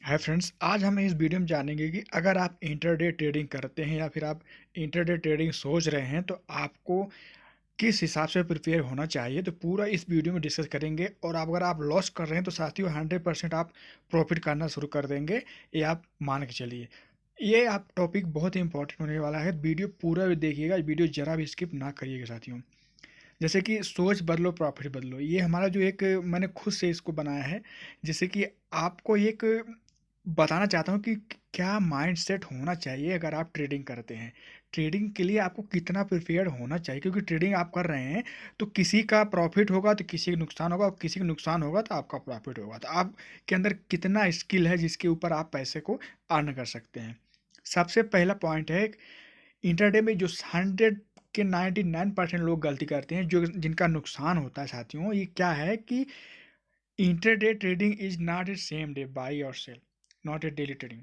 Hi friends, आज हम इस वीडियो में जानेंगे कि अगर आप इंटरडे ट्रेडिंग करते हैं या फिर आप इंटरडे ट्रेडिंग सोच रहे हैं तो आपको किस हिसाब से प्रिपेयर होना चाहिए। तो पूरा इस वीडियो में डिस्कस करेंगे और अगर आप लॉस कर रहे हैं तो साथियों 100% आप प्रॉफिट करना शुरू कर देंगे, ये आप मान के चलिए। ये आप टॉपिक बहुत ही इंपॉर्टेंट होने वाला है, वीडियो पूरा भी देखिएगा, वीडियो जरा भी स्किप ना करिएगा साथियों। जैसे कि सोच बदलो प्रॉफिट बदलो, ये हमारा जो एक मैंने खुद से इसको बनाया है। जैसे कि आपको एक बताना चाहता हूँ कि क्या माइंडसेट होना चाहिए अगर आप ट्रेडिंग करते हैं। ट्रेडिंग के लिए आपको कितना प्रिपेयर्ड होना चाहिए, क्योंकि ट्रेडिंग आप कर रहे हैं तो किसी का प्रॉफिट होगा तो किसी का नुकसान होगा, और किसी का नुकसान होगा तो आपका प्रॉफिट होगा। तो आपके अंदर कितना स्किल है जिसके ऊपर आप पैसे को अर्न कर सकते हैं। सबसे पहला पॉइंट है, इंटरडे में जो 100 के 99% लोग गलती करते हैं, जो जिनका नुकसान होता है साथियों, ये क्या है कि intraday trading is not a same day buy और sell, not a daily trading.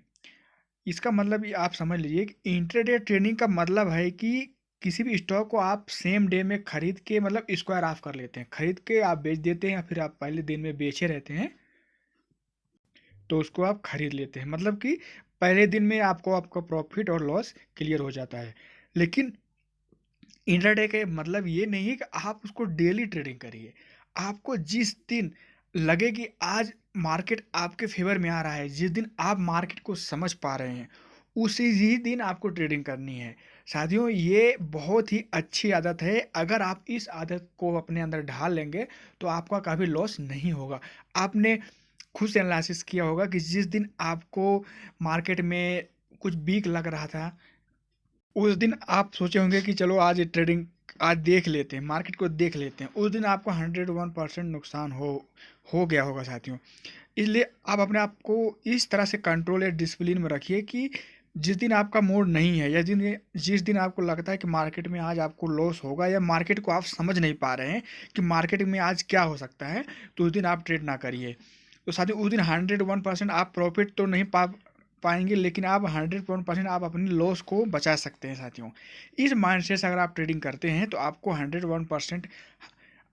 इसका मतलब ये आप समझ लीजिए कि इंटरडे ट्रेडिंग का मतलब है कि किसी भी स्टॉक को आप सेम डे में खरीद के मतलब स्क्वायर ऑफ कर लेते हैं, खरीद के आप बेच देते हैं, या फिर आप पहले दिन में बेचे रहते हैं तो उसको आप खरीद लेते हैं। मतलब कि पहले दिन में आपको आपका प्रॉफिट और लॉस क्लियर हो जाता है। लेकिन इंट्राडे के मतलब ये नहीं है कि आप उसको डेली ट्रेडिंग करिए। आपको जिस दिन लगे कि आज मार्केट आपके फेवर में आ रहा है, जिस दिन आप मार्केट को समझ पा रहे हैं, उसी ही दिन आपको ट्रेडिंग करनी है। साथियों, ये बहुत ही अच्छी आदत है। अगर आप इस आदत को अपने अंदर ढाल लेंगे तो आपका कभी लॉस नहीं होगा। आपने खुद से एनालिसिस किया होगा कि जिस दिन आपको मार्केट में कुछ वीक लग रहा था, उस दिन आप सोचे होंगे कि चलो आज ये ट्रेडिंग आज देख लेते हैं, मार्केट को देख लेते हैं। उस दिन आपको 101% नुकसान हो गया होगा साथियों। इसलिए आप अपने आप को इस तरह से कंट्रोल या डिसिप्लिन में रखिए कि जिस दिन आपका मूड नहीं है, या जिस दिन आपको लगता है कि मार्केट में आज आपको लॉस होगा, या मार्केट को आप समझ नहीं पा रहे हैं कि मार्केट में आज क्या हो सकता है, तो उस दिन आप ट्रेड ना करिए। तो साथियों, उस दिन 101% आप प्रॉफिट तो नहीं पाएंगे, लेकिन आप 100% आप अपनी लॉस को बचा सकते हैं साथियों। इस माइंडसेट से अगर आप ट्रेडिंग करते हैं तो आपको 101%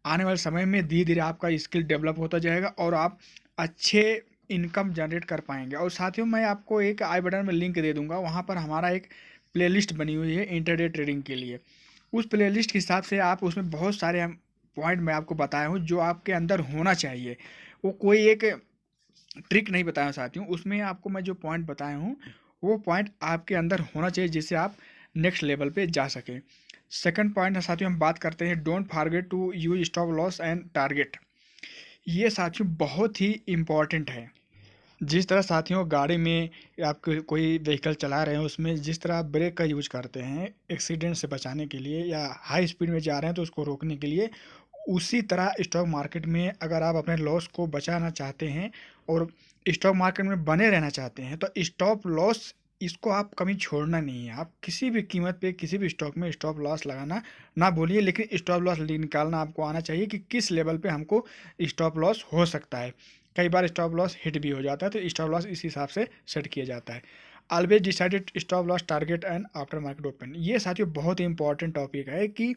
आने वाले समय में धीरे धीरे आपका स्किल डेवलप होता जाएगा और आप अच्छे इनकम जनरेट कर पाएंगे। और साथियों, मैं आपको एक आई बटन में लिंक दे दूंगा, वहाँ पर हमारा एक प्लेलिस्ट बनी हुई है इंटरडे ट्रेडिंग के लिए। उस प्लेलिस्ट के हिसाब से आप उसमें बहुत सारे पॉइंट मैं आपको बताया हूँ जो आपके अंदर होना चाहिए। वो कोई एक ट्रिक नहीं बताया साथियों, उसमें आपको मैं जो पॉइंट बताया हूँ वो पॉइंट आपके अंदर होना चाहिए जिससे आप नेक्स्ट लेवल पे जा सके। सेकंड पॉइंट है साथियों, हम बात करते हैं don't forget to use stop loss and target. ये साथियों बहुत ही इम्पॉर्टेंट है। जिस तरह साथियों गाड़ी में आप कोई व्हीकल चला रहे हैं, उसमें जिस तरह आप ब्रेक का यूज करते हैं एक्सीडेंट से बचाने के लिए, या हाई स्पीड में जा रहे हैं तो उसको रोकने के लिए, उसी तरह स्टॉक मार्केट में अगर आप अपने लॉस को बचाना चाहते हैं और स्टॉक मार्केट में बने रहना चाहते हैं तो स्टॉप लॉस इसको आप कभी छोड़ना नहीं है। आप किसी भी कीमत पे किसी भी स्टॉक में स्टॉप लॉस लगाना ना भूलिए, लेकिन स्टॉप लॉस निकालना आपको आना चाहिए कि किस लेवल पे हमको स्टॉप लॉस हो सकता है। कई बार स्टॉप लॉस हिट भी हो जाता है तो स्टॉप लॉस इस हिसाब से सेट किया जाता है। Always decided stop loss target and after market open, ये साथियों बहुत ही इंपॉर्टेंट टॉपिक है कि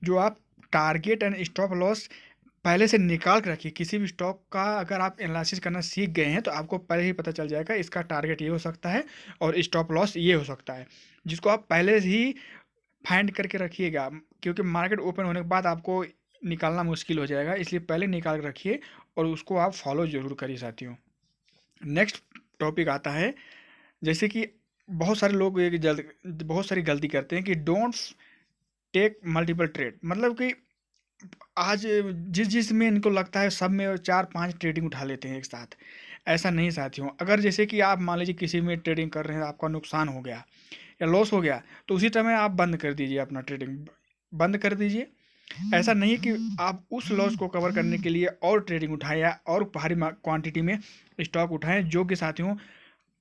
जो आप टारगेट एंड स्टॉप लॉस पहले से निकाल के रखिए। किसी भी स्टॉक का अगर आप एनालिसिस करना सीख गए हैं तो आपको पहले ही पता चल जाएगा इसका टारगेट ये हो सकता है और स्टॉप लॉस ये हो सकता है, जिसको आप पहले ही फाइंड करके रखिएगा। क्योंकि मार्केट ओपन होने के बाद आपको निकालना मुश्किल हो जाएगा, इसलिए पहले निकाल के रखिए और उसको आप फॉलो जरूर करिए साथियों। नेक्स्ट टॉपिक आता है, जैसे कि बहुत सारी गलती करते हैं कि डोंट टेक मल्टीपल ट्रेड। मतलब कि आज जिस जिस में इनको लगता है सब में 4-5 ट्रेडिंग उठा लेते हैं एक साथ। ऐसा नहीं साथियों, अगर जैसे कि आप मान लीजिए किसी में ट्रेडिंग कर रहे हैं, आपका नुकसान हो गया या लॉस हो गया, तो उसी समय आप बंद कर दीजिए, अपना ट्रेडिंग बंद कर दीजिए। ऐसा नहीं कि आप उस लॉस को कवर करने के लिए और ट्रेडिंग उठाएं या और भारी क्वांटिटी में स्टॉक उठाएं, जो कि साथियों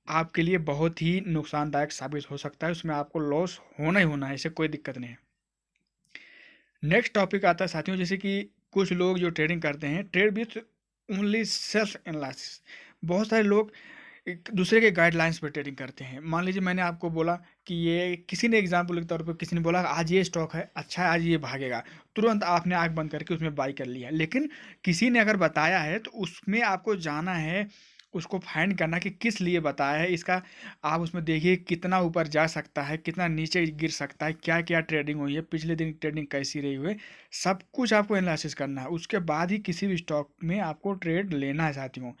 आपके लिए बहुत ही नुकसानदायक साबित हो सकता है। उसमें आपको लॉस होना ही होना है, इससे कोई दिक्कत नहीं है। नेक्स्ट टॉपिक आता है साथियों, जैसे कि कुछ लोग जो ट्रेडिंग करते हैं, trade with only self analysis. बहुत सारे लोग एक दूसरे के गाइडलाइंस पर ट्रेडिंग करते हैं। मान लीजिए मैंने आपको बोला कि ये किसी ने एग्जाम्पल के तौर पर किसी ने बोला आज ये स्टॉक है अच्छा है, आज ये भागेगा, तुरंत आपने आंख बंद करके उसमें बाई कर लिया। लेकिन किसी ने अगर बताया है तो उसमें आपको जाना है, उसको फाइंड करना कि किस लिए बताया है इसका। आप उसमें देखिए कितना ऊपर जा सकता है, कितना नीचे गिर सकता है, क्या क्या ट्रेडिंग हुई है, पिछले दिन ट्रेडिंग कैसी रही हुई है, सब कुछ आपको एनालिसिस करना है। उसके बाद ही किसी भी स्टॉक में आपको ट्रेड लेना है साथियों।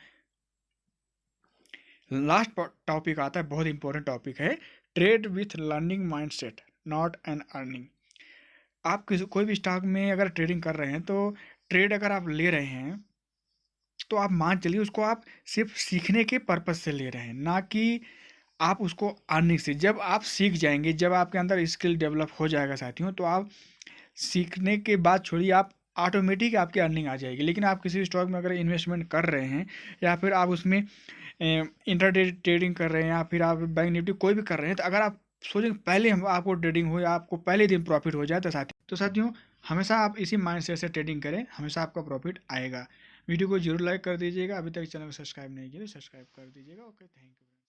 लास्ट टॉपिक आता है, बहुत इंपॉर्टेंट टॉपिक है, trade with learning mindset not an earning. आप किसी कोई भी स्टॉक में अगर ट्रेडिंग कर रहे हैं तो ट्रेड अगर आप ले रहे हैं तो आप मान चलिए उसको आप सिर्फ सीखने के पर्पज से ले रहे हैं, ना कि आप उसको अर्निंग से। जब आप सीख जाएंगे, जब आपके अंदर स्किल डेवलप हो जाएगा साथियों, तो आप सीखने के बाद छोड़िए, आप ऑटोमेटिक आपकी अर्निंग आ जाएगी। लेकिन आप किसी स्टॉक में अगर इन्वेस्टमेंट कर रहे हैं या फिर आप उसमें इंट्राडे ट्रेडिंग कर रहे हैं या फिर आप बैंक निफ्टी कोई भी कर रहे हैं, तो अगर आप सोचेंगे पहले हम आपको ट्रेडिंग हो या आपको पहले दिन प्रॉफिट हो जाए, तो साथियों हमेशा आप इसी माइंडसेट से ट्रेडिंग करें, हमेशा आपका प्रॉफिट आएगा। वीडियो को जरूर लाइक कर दीजिएगा, अभी तक चैनल को सब्सक्राइब नहीं किया तो सब्सक्राइब कर दीजिएगा। Okay, thank you.